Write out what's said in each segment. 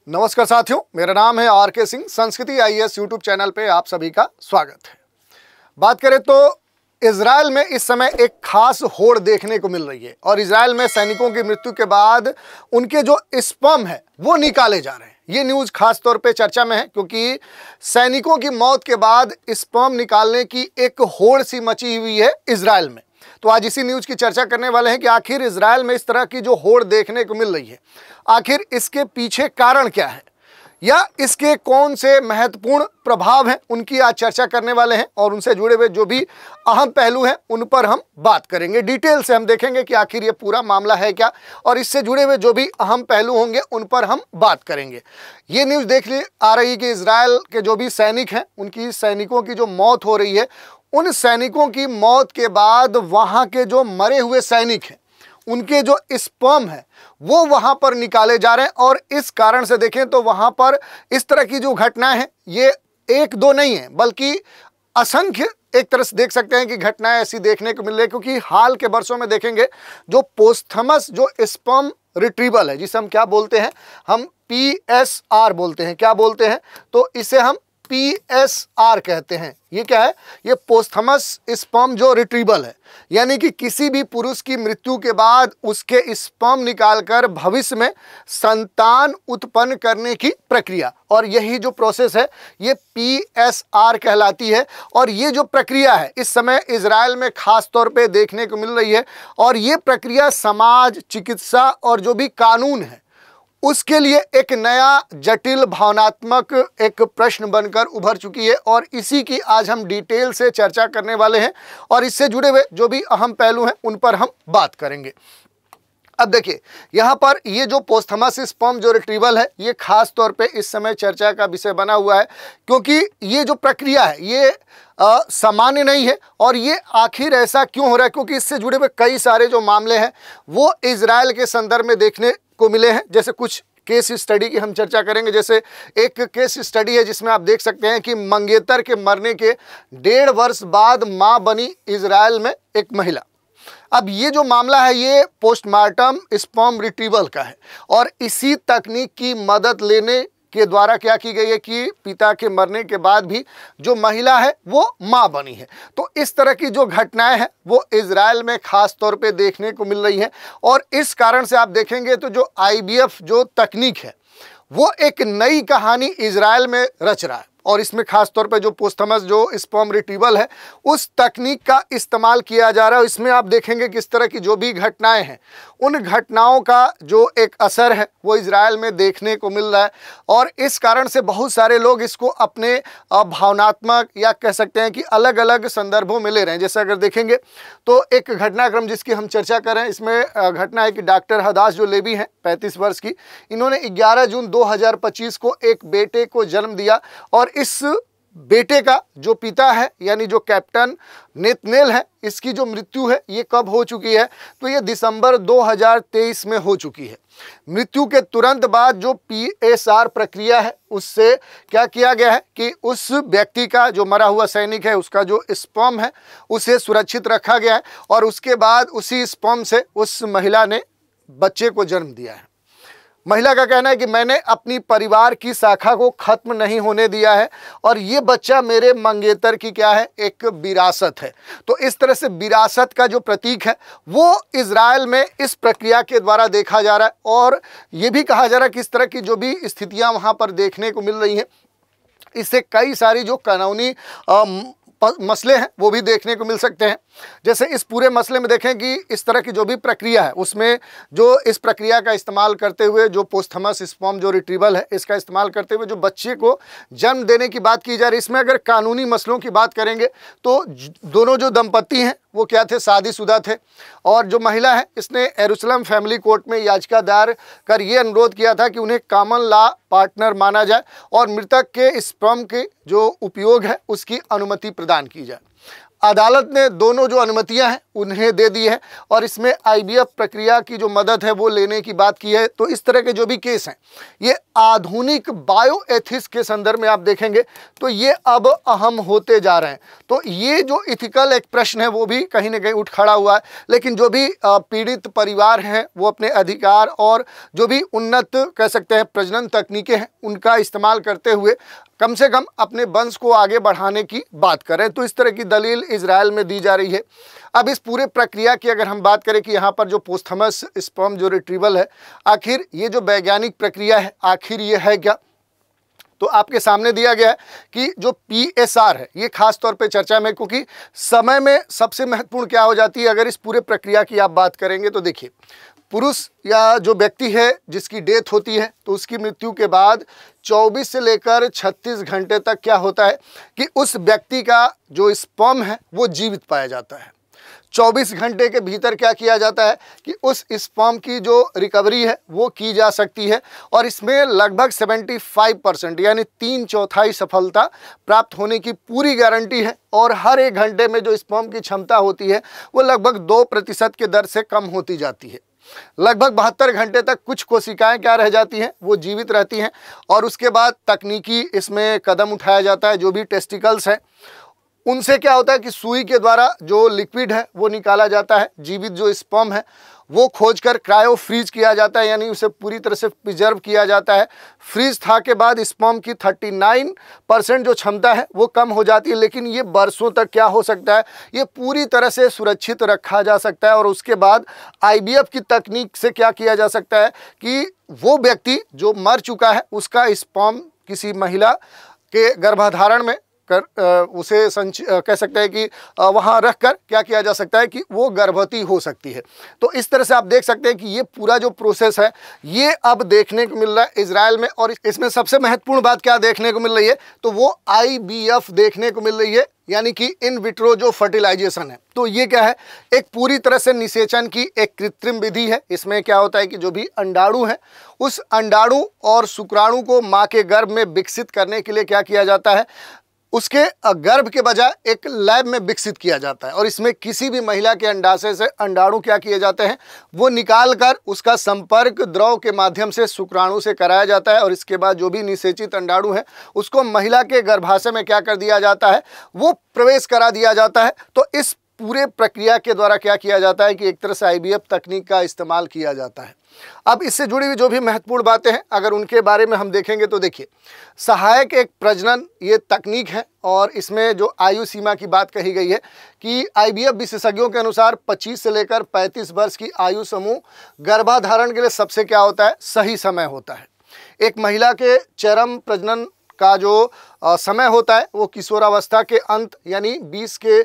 नमस्कार साथियों, मेरा नाम है आर.के. सिंह। संस्कृति आईएएस यूट्यूब चैनल पे आप सभी का स्वागत है। बात करें तो इजराइल में इस समय एक खास होड़ देखने को मिल रही है और इजराइल में सैनिकों की मृत्यु के बाद उनके जो स्पर्म है वो निकाले जा रहे हैं। ये न्यूज़ खास तौर पे चर्चा में है क्योंकि सैनिकों की मौत के बाद स्पर्म निकालने की एक होड़ सी मची हुई है इजराइल में। तो आज इसी न्यूज़ की चर्चा करने वाले हैं कि आखिर इजराइल में इस तरह की जो होड़ देखने को मिल रही है, आखिर इसके पीछे कारण क्या है या इसके कौन से महत्वपूर्ण प्रभाव हैं, उनकी आज चर्चा करने वाले हैं और उनसे जुड़े हुए जो भी अहम पहलू हैं उन पर हम बात करेंगे। डिटेल से हम देखेंगे कि आखिर ये पूरा मामला है क्या और इससे जुड़े हुए जो भी अहम पहलू होंगे उन पर हम बात करेंगे। ये न्यूज़ देखने आ रही है कि इजराइल के जो भी सैनिक हैं, उनकी सैनिकों की जो मौत हो रही है, उन सैनिकों की मौत के बाद वहाँ के जो मरे हुए सैनिक हैं उनके जो स्पर्म है वो वहाँ पर निकाले जा रहे हैं। और इस कारण से देखें तो वहाँ पर इस तरह की जो घटनाएं हैं ये एक दो नहीं है बल्कि असंख्य एक तरह से देख सकते हैं कि घटनाएं ऐसी देखने को मिल रही है। क्योंकि हाल के वर्षों में देखेंगे जो पोस्थमस जो स्पर्म रिट्रीवल है, जिसे हम क्या बोलते हैं, हम PSR बोलते हैं। क्या बोलते हैं? तो इसे हम PSR कहते हैं। ये क्या है? ये पोस्थमस स्पर्म जो रिट्रीवल है, यानी कि किसी भी पुरुष की मृत्यु के बाद उसके स्पर्म निकालकर भविष्य में संतान उत्पन्न करने की प्रक्रिया, और यही जो प्रोसेस है ये PSR कहलाती है। और ये जो प्रक्रिया है इस समय इजराइल में खास तौर पे देखने को मिल रही है और ये प्रक्रिया समाज, चिकित्सा और जो भी कानून है उसके लिए एक नया जटिल भावनात्मक एक प्रश्न बनकर उभर चुकी है और इसी की आज हम डिटेल से चर्चा करने वाले हैं और इससे जुड़े हुए जो भी अहम पहलू हैं उन पर हम बात करेंगे। अब देखिए, यहाँ पर ये जो पोस्थमस स्पर्म जो रिट्रीवल है ये खास तौर पे इस समय चर्चा का विषय बना हुआ है क्योंकि ये जो प्रक्रिया है ये सामान्य नहीं है। और ये आखिर ऐसा क्यों हो रहा है? क्योंकि इससे जुड़े हुए कई सारे जो मामले हैं वो इजराइल के संदर्भ में देखने को मिले हैं। जैसे कुछ केस स्टडी की हम चर्चा करेंगे। जैसे एक केस स्टडी है जिसमें आप देख सकते हैं कि मंगेतर के मरने के 1.5 वर्ष बाद मां बनी इजराइल में एक महिला। अब ये जो मामला है ये पोस्टमार्टम स्पर्म रिट्रीवल का है और इसी तकनीक की मदद लेने के द्वारा क्या की गई है कि पिता के मरने के बाद भी जो महिला है वो मां बनी है। तो इस तरह की जो घटनाएं हैं वो इजराइल में खास तौर पे देखने को मिल रही हैं और इस कारण से आप देखेंगे तो जो IVF जो तकनीक है वो एक नई कहानी इजराइल में रच रहा है। और इसमें खास तौर पे जो पोस्थमस जो स्पर्म रिट्रीवल है उस तकनीक का इस्तेमाल किया जा रहा है। इसमें आप देखेंगे किस तरह की जो भी घटनाएं हैं उन घटनाओं का जो एक असर है वो इजराइल में देखने को मिल रहा है और इस कारण से बहुत सारे लोग इसको अपने भावनात्मक या कह सकते हैं कि अलग अलग संदर्भों में ले रहे हैं। जैसे अगर देखेंगे तो एक घटनाक्रम जिसकी हम चर्चा कर रहे हैं, इसमें घटना है कि डॉक्टर हदास जो लेवी हैं 35 वर्ष की, इन्होंने 11 जून 2025 को एक बेटे को जन्म दिया और इस बेटे का जो पिता है यानी जो कैप्टन नेतनेल है, इसकी जो मृत्यु है ये कब हो चुकी है? तो ये दिसंबर 2023 में हो चुकी है। मृत्यु के तुरंत बाद जो PSR प्रक्रिया है उससे क्या किया गया है कि उस व्यक्ति का जो मरा हुआ सैनिक है उसका जो स्पर्म है उसे सुरक्षित रखा गया है और उसके बाद उसी स्पर्म से उस महिला ने बच्चे को जन्म दिया है। महिला का कहना है कि मैंने अपनी परिवार की शाखा को खत्म नहीं होने दिया है और ये बच्चा मेरे मंगेतर की क्या है, एक विरासत है। तो इस तरह से विरासत का जो प्रतीक है वो इजराइल में इस प्रक्रिया के द्वारा देखा जा रहा है और ये भी कहा जा रहा है कि इस तरह की जो भी स्थितियां वहां पर देखने को मिल रही हैं इससे कई सारी जो कानूनी मसले हैं वो भी देखने को मिल सकते हैं। जैसे इस पूरे मसले में देखें कि इस तरह की जो भी प्रक्रिया है उसमें जो इस प्रक्रिया का इस्तेमाल करते हुए जो पोस्थमस स्पर्म जो रिट्रीवल है इसका इस्तेमाल करते हुए जो बच्चे को जन्म देने की बात की जा रही है, इसमें अगर कानूनी मसलों की बात करेंगे तो दोनों जो दंपति हैं वो क्या थे, शादीशुदा थे और जो महिला है इसने यरूशलेम फैमिली कोर्ट में याचिका दायर कर ये अनुरोध किया था कि उन्हें कॉमन लॉ पार्टनर माना जाए और मृतक के स्पर्म के जो उपयोग है उसकी अनुमति प्रदान की जाए। अदालत ने दोनों जो अनुमतियां हैं उन्हें दे दी है और इसमें आईवीएफ प्रक्रिया की जो मदद है वो लेने की बात की है। तो इस तरह के जो भी केस हैं ये आधुनिक बायो एथिक्स के संदर्भ में आप देखेंगे तो ये अब अहम होते जा रहे हैं। तो ये जो इथिकल एक प्रश्न है वो भी कहीं ना कहीं उठ खड़ा हुआ है, लेकिन जो भी पीड़ित परिवार हैं वो अपने अधिकार और जो भी उन्नत कह सकते हैं प्रजनन तकनीकें हैं उनका इस्तेमाल करते हुए कम से कम अपने वंश को आगे बढ़ाने की बात करें। तो इस तरह की दलील इजराइल में दी जा रही है। अब इस पूरे प्रक्रिया की अगर हम बात करें कि यहाँ पर जो पोस्थमस स्पर्म जो रिट्रीवल है, आखिर ये जो वैज्ञानिक प्रक्रिया है आखिर ये है क्या, तो आपके सामने दिया गया है कि जो PSR है ये खास तौर पे चर्चा में, क्योंकि समय में सबसे महत्वपूर्ण क्या हो जाती है अगर इस पूरे प्रक्रिया की आप बात करेंगे तो देखिए, पुरुष या जो व्यक्ति है जिसकी डेथ होती है तो उसकी मृत्यु के बाद 24 से लेकर 36 घंटे तक क्या होता है कि उस व्यक्ति का जो स्पर्म है वो जीवित पाया जाता है। 24 घंटे के भीतर क्या किया जाता है कि उस स्पर्म की जो रिकवरी है वो की जा सकती है और इसमें लगभग 75% यानी 3/4 सफलता प्राप्त होने की पूरी गारंटी है। और हर 1 घंटे में जो स्पर्म की क्षमता होती है वो लगभग 2% के दर से कम होती जाती है। लगभग 72 घंटे तक कुछ कोशिकाएं क्या रह जाती हैं, वो जीवित रहती हैं और उसके बाद तकनीकी इसमें कदम उठाया जाता है। जो भी टेस्टिकल्स हैं उनसे क्या होता है कि सुई के द्वारा जो लिक्विड है वो निकाला जाता है। जीवित जो स्पर्म है वो खोजकर क्रायो फ्रीज किया जाता है, यानी उसे पूरी तरह से प्रिजर्व किया जाता है। फ्रीज था के बाद स्पर्म की 39% जो क्षमता है वो कम हो जाती है, लेकिन ये बरसों तक क्या हो सकता है, ये पूरी तरह से सुरक्षित रखा जा सकता है। और उसके बाद IVF की तकनीक से क्या किया जा सकता है कि वो व्यक्ति जो मर चुका है उसका स्पर्म किसी महिला के गर्भाधारण में उसे कह सकते हैं कि वहाँ रखकर क्या किया जा सकता है कि वो गर्भवती हो सकती है। तो इस तरह से आप देख सकते हैं कि ये पूरा जो प्रोसेस है ये अब देखने को मिल रहा है इजराइल में। और इसमें सबसे महत्वपूर्ण बात क्या देखने को मिल रही है, तो वो IVF देखने को मिल रही है, यानी कि इन विट्रो जो फर्टिलाइजेशन है। तो ये क्या है, एक पूरी तरह से निषेचन की एक कृत्रिम विधि है। इसमें क्या होता है कि जो भी अंडाणु है उस अंडाणु और शुक्राणु को माँ के गर्भ में विकसित करने के लिए क्या किया जाता है, उसके गर्भ के बजाय एक लैब में विकसित किया जाता है। और इसमें किसी भी महिला के अंडाशय से अंडाणु क्या किए जाते हैं, वो निकाल कर उसका संपर्क द्रव के माध्यम से शुक्राणु से कराया जाता है। और इसके बाद जो भी निषेचित अंडाणु है उसको महिला के गर्भाशय में क्या कर दिया जाता है, वो प्रवेश करा दिया जाता है। तो इस पूरे प्रक्रिया के द्वारा क्या किया जाता है कि एक तरह से IVF तकनीक का इस्तेमाल किया जाता है। अब इससे जुड़ी हुई जो भी महत्वपूर्ण बातें हैं अगर उनके बारे में हम देखेंगे तो देखिए, सहायक एक प्रजनन ये तकनीक है और इसमें जो आयु सीमा की बात कही गई है कि IVF विशेषज्ञों के अनुसार 25 से लेकर 35 वर्ष की आयु समूह गर्भाधारण के लिए सबसे क्या होता है, सही समय होता है। एक महिला के चरम प्रजनन का जो समय होता है वो किशोरावस्था के अंत यानी 20 के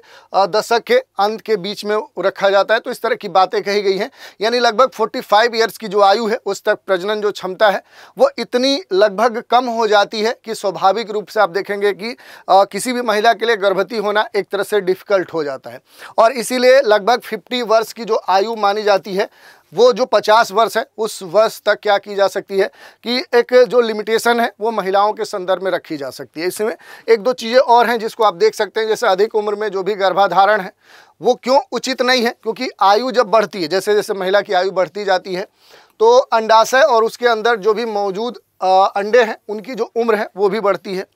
दशक के अंत के बीच में रखा जाता है। तो इस तरह की बातें कही गई हैं, यानी लगभग 45 ईयर्स की जो आयु है उस तक प्रजनन जो क्षमता है वो इतनी लगभग कम हो जाती है कि स्वाभाविक रूप से आप देखेंगे कि किसी भी महिला के लिए गर्भवती होना एक तरह से डिफ़िकल्ट हो जाता है। और इसीलिए लगभग 50 वर्ष की जो आयु मानी जाती है वो जो 50 वर्ष है उस वर्ष तक क्या की जा सकती है कि एक जो लिमिटेशन है वो महिलाओं के संदर्भ में रखी जा सकती है। इसमें एक दो चीज़ें और हैं जिसको आप देख सकते हैं, जैसे अधिक उम्र में जो भी गर्भाधारण है वो क्यों उचित नहीं है, क्योंकि आयु जब बढ़ती है, जैसे जैसे महिला की आयु बढ़ती जाती है तो अंडाशय और उसके अंदर जो भी मौजूद अंडे हैं उनकी जो उम्र है वो भी बढ़ती है।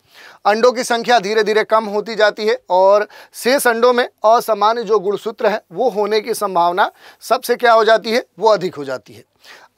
अंडों की संख्या धीरे धीरे कम होती जाती है और शेष अंडों में असामान्य जो गुणसूत्र है वो होने की संभावना सबसे क्या हो जाती है, वो अधिक हो जाती है।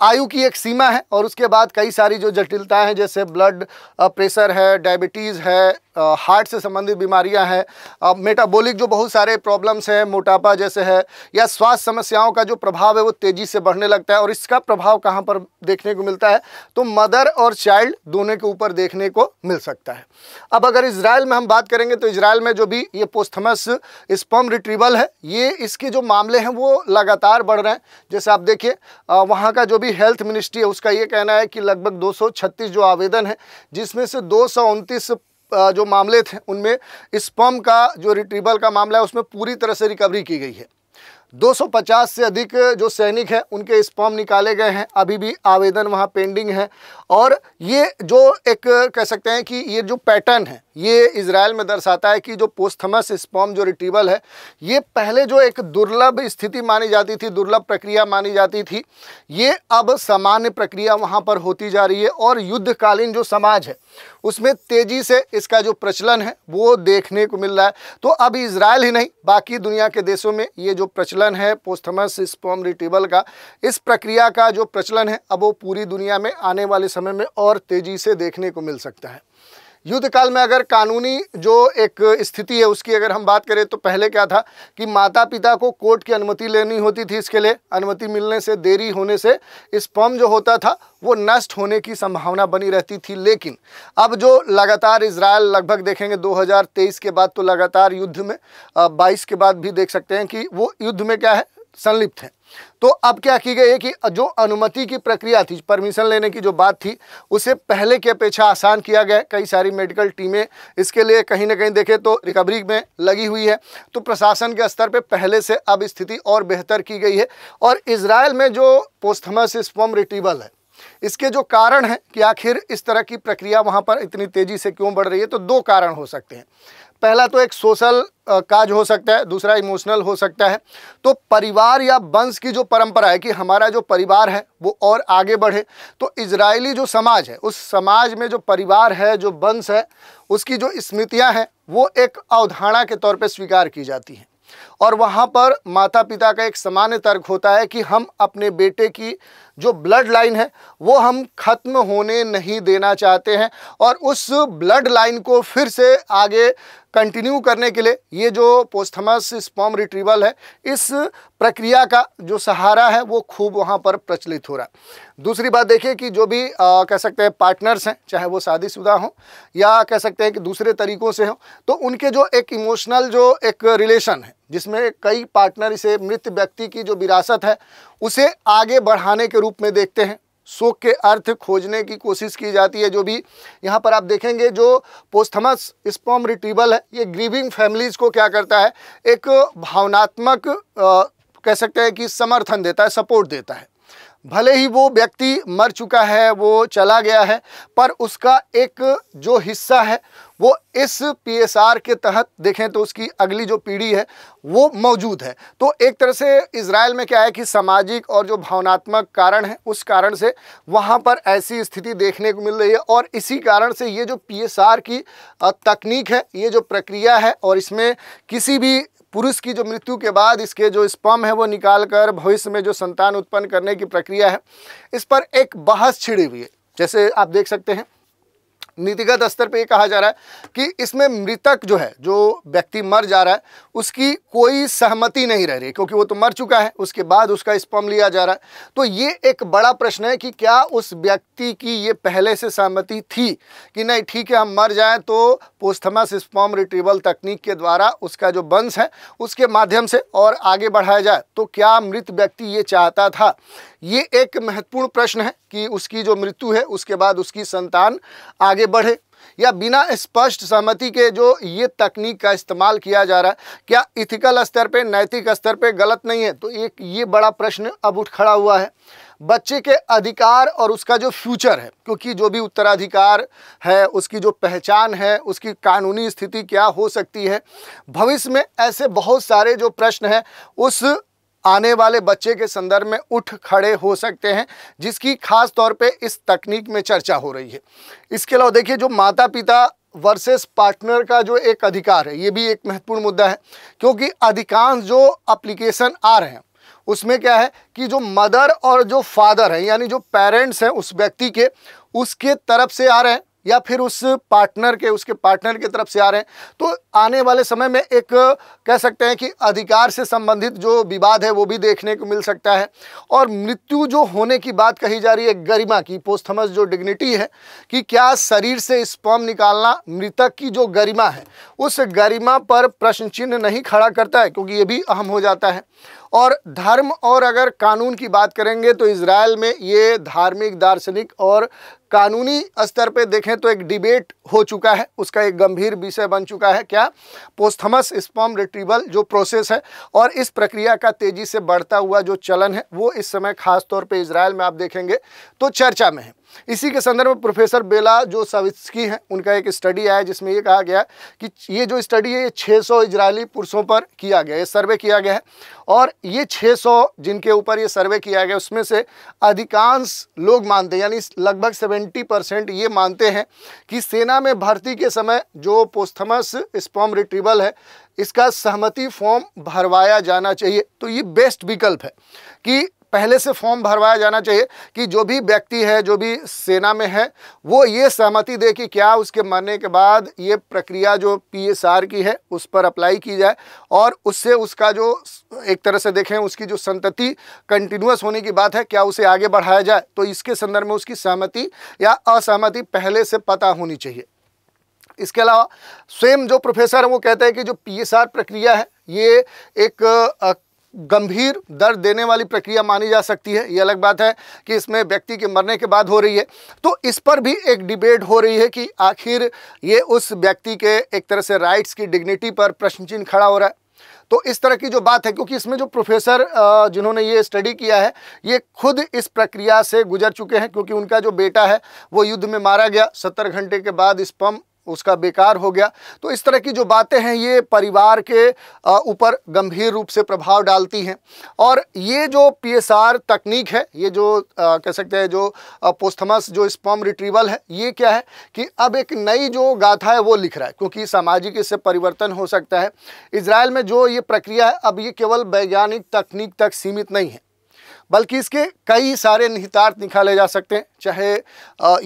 आयु की एक सीमा है और उसके बाद कई सारी जो जटिलताएं हैं जैसे ब्लड प्रेशर है, डायबिटीज़ है, हार्ट से संबंधित बीमारियां हैं, मेटाबॉलिक जो बहुत सारे प्रॉब्लम्स हैं, मोटापा जैसे है, या स्वास्थ्य समस्याओं का जो प्रभाव है वो तेज़ी से बढ़ने लगता है। और इसका प्रभाव कहाँ पर देखने को मिलता है, तो मदर और चाइल्ड दोनों के ऊपर देखने को मिल सकता है। अब अगर इजराइल में हम बात करेंगे तो इजराइल में जो भी ये पोस्थमस स्पर्म रिट्रीवल है ये इसके जो मामले हैं वो लगातार बढ़ रहे हैं। जैसे आप देखिए वहाँ का जो भी हेल्थ मिनिस्ट्री है उसका ये कहना है कि लगभग 236 जो आवेदन है जिसमें से 229 जो मामले थे उनमें स्पर्म का जो रिट्रीवल का मामला है उसमें पूरी तरह से रिकवरी की गई है। 250 से अधिक जो सैनिक हैं उनके स्पर्म निकाले गए हैं, अभी भी आवेदन वहाँ पेंडिंग है। और ये जो एक कह सकते हैं कि ये जो पैटर्न है ये इजराइल में दर्शाता है कि जो पोस्थमस स्पर्म जो रिट्रीवल है, ये पहले जो एक दुर्लभ स्थिति मानी जाती थी, दुर्लभ प्रक्रिया मानी जाती थी, ये अब सामान्य प्रक्रिया वहाँ पर होती जा रही है। और युद्धकालीन जो समाज है उसमें तेज़ी से इसका जो प्रचलन है वो देखने को मिल रहा है। तो अब इजराइल ही नहीं, बाकी दुनिया के देशों में ये जो प्रचलन है पोस्थमस स्पर्म रिट्रीवल का, इस प्रक्रिया का जो प्रचलन है अब वो पूरी दुनिया में आने वाले समय में और तेज़ी से देखने को मिल सकता है। युद्ध काल में अगर कानूनी जो एक स्थिति है उसकी अगर हम बात करें तो पहले क्या था कि माता पिता को कोर्ट की अनुमति लेनी होती थी। इसके लिए अनुमति मिलने से देरी होने से स्पर्म जो होता था वो नष्ट होने की संभावना बनी रहती थी। लेकिन अब जो लगातार इजराइल लगभग देखेंगे 2023 के बाद तो लगातार युद्ध में 22 के बाद भी देख सकते हैं कि वो युद्ध में क्या है, संलिप्त है। तो अब क्या की गई है कि जो अनुमति की प्रक्रिया थी, परमिशन लेने की जो बात थी, उसे पहले की अपेक्षा आसान किया गया। कई सारी मेडिकल टीमें इसके लिए कहीं ना कहीं देखें तो रिकवरी में लगी हुई है। तो प्रशासन के स्तर पे पहले से अब स्थिति और बेहतर की गई है। और इजराइल में जो पोस्थमस स्पर्म रिट्रीवल है, इसके जो कारण है कि आखिर इस तरह की प्रक्रिया वहाँ पर इतनी तेज़ी से क्यों बढ़ रही है, तो दो कारण हो सकते हैं। पहला तो एक सोशल काज हो सकता है, दूसरा इमोशनल हो सकता है। तो परिवार या वंश की जो परंपरा है कि हमारा जो परिवार है वो और आगे बढ़े, तो इजरायली जो समाज है उस समाज में जो परिवार है, जो वंश है, उसकी जो स्मृतियां हैं वो एक अवधारणा के तौर पे स्वीकार की जाती हैं। और वहाँ पर माता पिता का एक सामान्य तर्क होता है कि हम अपने बेटे की जो ब्लड लाइन है वो हम खत्म होने नहीं देना चाहते हैं, और उस ब्लड लाइन को फिर से आगे कंटिन्यू करने के लिए ये जो पोस्थमस स्पर्म रिट्रीवल है, इस प्रक्रिया का जो सहारा है वो खूब वहाँ पर प्रचलित हो रहा है। दूसरी बात देखिए कि जो भी कह सकते हैं पार्टनर्स हैं, चाहे वो शादीशुदा हों या कह सकते हैं कि दूसरे तरीक़ों से हों, तो उनके जो एक इमोशनल जो एक रिलेशन है जिसमें कई पार्टनर इसे मृत व्यक्ति की जो विरासत है उसे आगे बढ़ाने के रूप में देखते हैं। शोक के अर्थ खोजने की कोशिश की जाती है। जो भी यहाँ पर आप देखेंगे जो पोस्थमस स्पर्म रिट्रीवल है, ये ग्रीविंग फैमिलीज़ को क्या करता है, एक भावनात्मक कह सकते हैं कि समर्थन देता है, सपोर्ट देता है। भले ही वो व्यक्ति मर चुका है, वो चला गया है, पर उसका एक जो हिस्सा है वो इस PSR के तहत देखें तो उसकी अगली जो पीढ़ी है वो मौजूद है। तो एक तरह से इजराइल में क्या है कि सामाजिक और जो भावनात्मक कारण है उस कारण से वहाँ पर ऐसी स्थिति देखने को मिल रही है। और इसी कारण से ये जो PSR की तकनीक है, ये जो प्रक्रिया है, और इसमें किसी भी पुरुष की जो मृत्यु के बाद इसके जो स्पर्म है वो निकाल कर भविष्य में जो संतान उत्पन्न करने की प्रक्रिया है, इस पर एक बहस छिड़ी हुई है। जैसे आप देख सकते हैं नीतिगत स्तर पे ये कहा जा रहा है कि इसमें मृतक जो है, जो व्यक्ति मर जा रहा है, उसकी कोई सहमति नहीं रह रही, क्योंकि वो तो मर चुका है, उसके बाद उसका स्पर्म लिया जा रहा है। तो ये एक बड़ा प्रश्न है कि क्या उस व्यक्ति की ये पहले से सहमति थी कि नहीं, ठीक है हम मर जाएं तो पोस्थमस स्पर्म रिट्रीवल तकनीक के द्वारा उसका जो वंश है उसके माध्यम से और आगे बढ़ाया जाए। तो क्या मृत व्यक्ति ये चाहता था? ये एक महत्वपूर्ण प्रश्न है कि उसकी जो मृत्यु है उसके बाद उसकी संतान आगे बढ़े, या बिना स्पष्ट सहमति के जो ये तकनीक का इस्तेमाल किया जा रहा है, क्या इथिकल स्तर पे, नैतिक स्तर पे गलत नहीं है? तो एक ये बड़ा प्रश्न अब उठ खड़ा हुआ है। बच्चे के अधिकार और उसका जो फ्यूचर है, क्योंकि जो भी उत्तराधिकार है, उसकी जो पहचान है, उसकी कानूनी स्थिति क्या हो सकती है, भविष्य में ऐसे बहुत सारे जो प्रश्न हैं उस आने वाले बच्चे के संदर्भ में उठ खड़े हो सकते हैं, जिसकी खास तौर पे इस तकनीक में चर्चा हो रही है। इसके अलावा देखिए जो माता पिता वर्सेस पार्टनर का जो एक अधिकार है, ये भी एक महत्वपूर्ण मुद्दा है, क्योंकि अधिकांश जो एप्लीकेशन आ रहे हैं उसमें क्या है कि जो मदर और जो फादर है, यानी जो पेरेंट्स हैं उस व्यक्ति के, उसके तरफ से आ रहे हैं या फिर उस पार्टनर के, उसके पार्टनर की तरफ से आ रहे हैं। तो आने वाले समय में एक कह सकते हैं कि अधिकार से संबंधित जो विवाद है वो भी देखने को मिल सकता है। और मृत्यु जो होने की बात कही जा रही है, गरिमा की, पोस्थमस जो डिग्निटी है, कि क्या शरीर से स्पर्म निकालना मृतक की जो गरिमा है उस गरिमा पर प्रश्न चिन्ह नहीं खड़ा करता है, क्योंकि ये भी अहम हो जाता है। और धर्म और अगर कानून की बात करेंगे तो इजराइल में ये धार्मिक, दार्शनिक और कानूनी स्तर पे देखें तो एक डिबेट हो चुका है, उसका एक गंभीर विषय बन चुका है क्या पोस्थमस स्पर्म रिट्रीवल जो प्रोसेस है और इस प्रक्रिया का तेज़ी से बढ़ता हुआ जो चलन है वो इस समय खास तौर पे इजराइल में आप देखेंगे तो चर्चा में है। इसी के संदर्भ में प्रोफेसर बेला जो सावित्स्की हैं, उनका एक स्टडी आया जिसमें ये कहा गया कि ये जो स्टडी है ये 600 इजरायली पुरुषों पर किया गया, ये सर्वे किया गया है। और ये 600 जिनके ऊपर ये सर्वे किया गया उसमें से अधिकांश लोग मानते हैं, यानी लगभग 70% ये मानते हैं कि सेना में भर्ती के समय जो पोस्थमस स्पर्म रिट्रीवल है इसका सहमति फॉर्म भरवाया जाना चाहिए। तो ये बेस्ट विकल्प है कि पहले से फॉर्म भरवाया जाना चाहिए कि जो भी व्यक्ति है, जो भी सेना में है, वो ये सहमति दे कि क्या उसके मरने के बाद ये प्रक्रिया जो PSR की है उस पर अप्लाई की जाए और उससे उसका जो एक तरह से देखें उसकी जो संतति कंटिन्यूअस होने की बात है क्या उसे आगे बढ़ाया जाए। तो इसके संदर्भ में उसकी सहमति या असहमति पहले से पता होनी चाहिए। इसके अलावा स्वयं जो प्रोफेसर है वो कहते हैं कि जो PSR प्रक्रिया है ये एक गंभीर दर्द देने वाली प्रक्रिया मानी जा सकती है। ये अलग बात है कि इसमें व्यक्ति के मरने के बाद हो रही है, तो इस पर भी एक डिबेट हो रही है कि आखिर ये उस व्यक्ति के एक तरह से राइट्स की डिग्निटी पर प्रश्न चिन्ह खड़ा हो रहा है। तो इस तरह की जो बात है, क्योंकि इसमें जो प्रोफेसर जिन्होंने ये स्टडी किया है ये खुद इस प्रक्रिया से गुजर चुके हैं, क्योंकि उनका जो बेटा है वो युद्ध में मारा गया, 70 घंटे के बाद स्पर्म उसका बेकार हो गया। तो इस तरह की जो बातें हैं ये परिवार के ऊपर गंभीर रूप से प्रभाव डालती हैं। और ये जो PSR तकनीक है, ये जो कह सकते हैं जो पोस्थमस जो स्पर्म रिट्रीवल है, ये क्या है कि अब एक नई जो गाथा है वो लिख रहा है, क्योंकि सामाजिक इससे परिवर्तन हो सकता है। इजराइल में जो ये प्रक्रिया है अब ये केवल वैज्ञानिक तकनीक तक सीमित नहीं है, बल्कि इसके कई सारे निहितार्थ निकाले जा सकते हैं। चाहे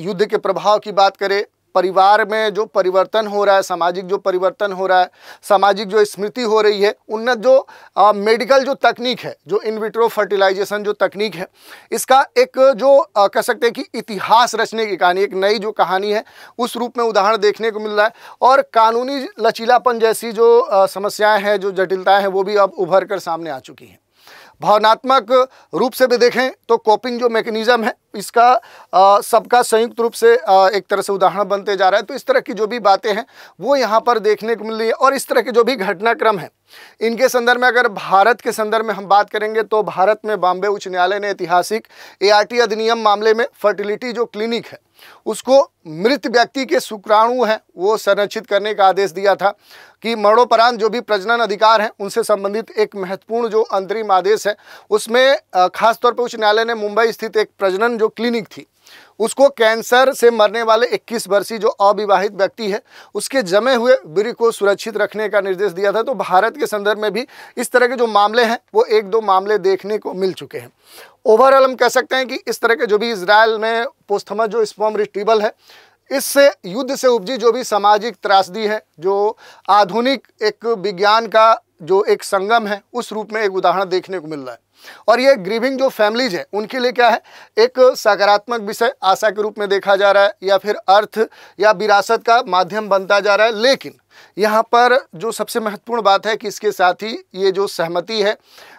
युद्ध के प्रभाव की बात करें, परिवार में जो परिवर्तन हो रहा है, सामाजिक जो परिवर्तन हो रहा है, सामाजिक जो स्मृति हो रही है, उन्नत जो मेडिकल जो तकनीक है, जो इन विट्रो फर्टिलाइजेशन जो तकनीक है, इसका एक जो कह सकते हैं कि इतिहास रचने की कहानी, एक नई जो कहानी है उस रूप में उदाहरण देखने को मिल रहा है। और कानूनी लचीलापन जैसी जो समस्याएं हैं, जो जटिलताएं हैं, वो भी अब उभर कर सामने आ चुकी हैं। भावनात्मक रूप से भी देखें तो कोपिंग जो मैकेनिज्म है इसका सबका संयुक्त रूप से एक तरह से उदाहरण बनते जा रहा है। तो इस तरह की जो भी बातें हैं वो यहाँ पर देखने को मिल रही है। और इस तरह के जो भी घटनाक्रम है इनके संदर्भ में अगर भारत के संदर्भ में हम बात करेंगे तो भारत में बॉम्बे उच्च न्यायालय ने ऐतिहासिक ART अधिनियम मामले में फर्टिलिटी जो क्लिनिक है उसको मृत व्यक्ति के शुक्राणु हैं वो संरक्षित करने का आदेश दिया था कि मरणोपरांत जो भी प्रजनन अधिकार हैं उनसे संबंधित एक महत्वपूर्ण जो अंतरिम आदेश है उसमें खासतौर पर उच्च न्यायालय ने मुंबई स्थित एक प्रजनन जो क्लिनिक थी उसको कैंसर से मरने वाले 21 वर्षीय जो अविवाहित व्यक्ति है उसके जमे हुए वीर्य को सुरक्षित रखने का निर्देश दिया था। तो भारत के संदर्भ में भी इस तरह के जो मामले हैं वो 1-2 मामले देखने को मिल चुके हैं। ओवरऑल हम कह सकते हैं कि इस तरह के जो भी इजराइल में पोस्थमस जो स्पर्म रिट्रीवल है इससे युद्ध से उपजी जो भी सामाजिक त्रासदी है, जो आधुनिक एक विज्ञान का जो एक संगम है उस रूप में एक उदाहरण देखने को मिल रहा है। और ये ग्रीविंग जो फैमिलीज है उनके लिए क्या है, एक सकारात्मक विषय आशा के रूप में देखा जा रहा है या फिर अर्थ या विरासत का माध्यम बनता जा रहा है। लेकिन यहाँ पर जो सबसे महत्वपूर्ण बात है कि इसके साथ ही ये जो सहमति है,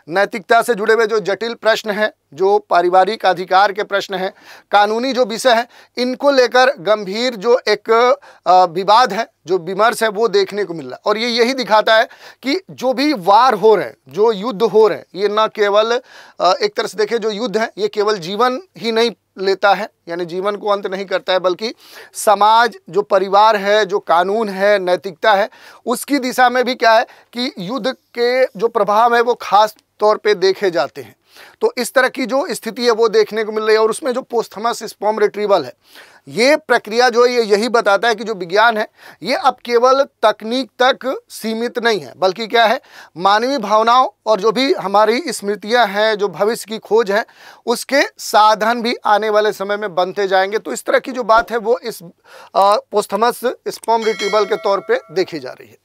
नैतिकता से जुड़े हुए जो जटिल प्रश्न हैं, जो पारिवारिक अधिकार के प्रश्न हैं, कानूनी जो विषय है, इनको लेकर गंभीर जो एक विवाद है, जो विमर्श है वो देखने को मिल रहा है। और ये यही दिखाता है कि जो भी वार हो रहे हैं, जो युद्ध हो रहे हैं, ये न केवल एक तरह से देखें जो युद्ध है ये केवल जीवन ही नहीं लेता है, यानी जीवन को अंत नहीं करता है, बल्कि समाज जो परिवार है, जो कानून है, नैतिकता है, उसकी दिशा में भी क्या है कि युद्ध के जो प्रभाव है वो खास तौर पे देखे जाते हैं। तो इस तरह की जो स्थिति है वो देखने को मिल रही है। और उसमें जो पोस्थमस स्पर्म रिट्रीवल है ये प्रक्रिया जो है ये यही बताता है कि जो विज्ञान है ये अब केवल तकनीक तक सीमित नहीं है, बल्कि क्या है, मानवीय भावनाओं और जो भी हमारी स्मृतियां हैं, जो भविष्य की खोज है, उसके साधन भी आने वाले समय में बनते जाएंगे। तो इस तरह की जो बात है वो इस पोस्थमस स्पर्म रिट्रीवल के तौर पे देखी जा रही है।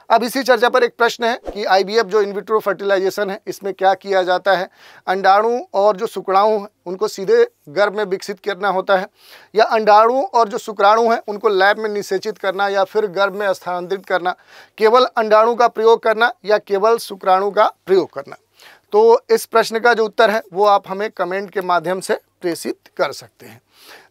अब इसी चर्चा पर एक प्रश्न है कि IVF जो इन विट्रो फर्टिलाइजेशन है इसमें क्या किया जाता है, अंडाणु और जो शुक्राणु हैं उनको सीधे गर्भ में विकसित करना होता है या अंडाणु और जो शुक्राणु हैं उनको लैब में निषेचित करना या फिर गर्भ में स्थानांतरित करना, केवल अंडाणु का प्रयोग करना या केवल शुक्राणु का प्रयोग करना। तो इस प्रश्न का जो उत्तर है वो आप हमें कमेंट के माध्यम से प्रेषित कर सकते हैं।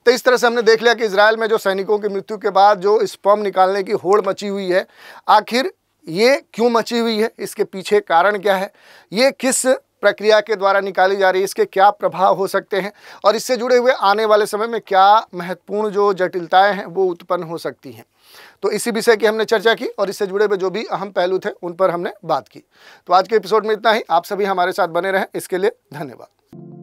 तो इस तरह से हमने देख लिया कि इजराइल में जो सैनिकों की मृत्यु के बाद जो स्पर्म निकालने की होड़ मची हुई है, आखिर ये क्यों मची हुई है, इसके पीछे कारण क्या है, ये किस प्रक्रिया के द्वारा निकाली जा रही है, इसके क्या प्रभाव हो सकते हैं और इससे जुड़े हुए आने वाले समय में क्या महत्वपूर्ण जो जटिलताएं हैं वो उत्पन्न हो सकती हैं। तो इसी विषय की हमने चर्चा की और इससे जुड़े हुए जो भी अहम पहलू थे उन पर हमने बात की। तो आज के एपिसोड में इतना ही। आप सभी हमारे साथ बने रहें, इसके लिए धन्यवाद।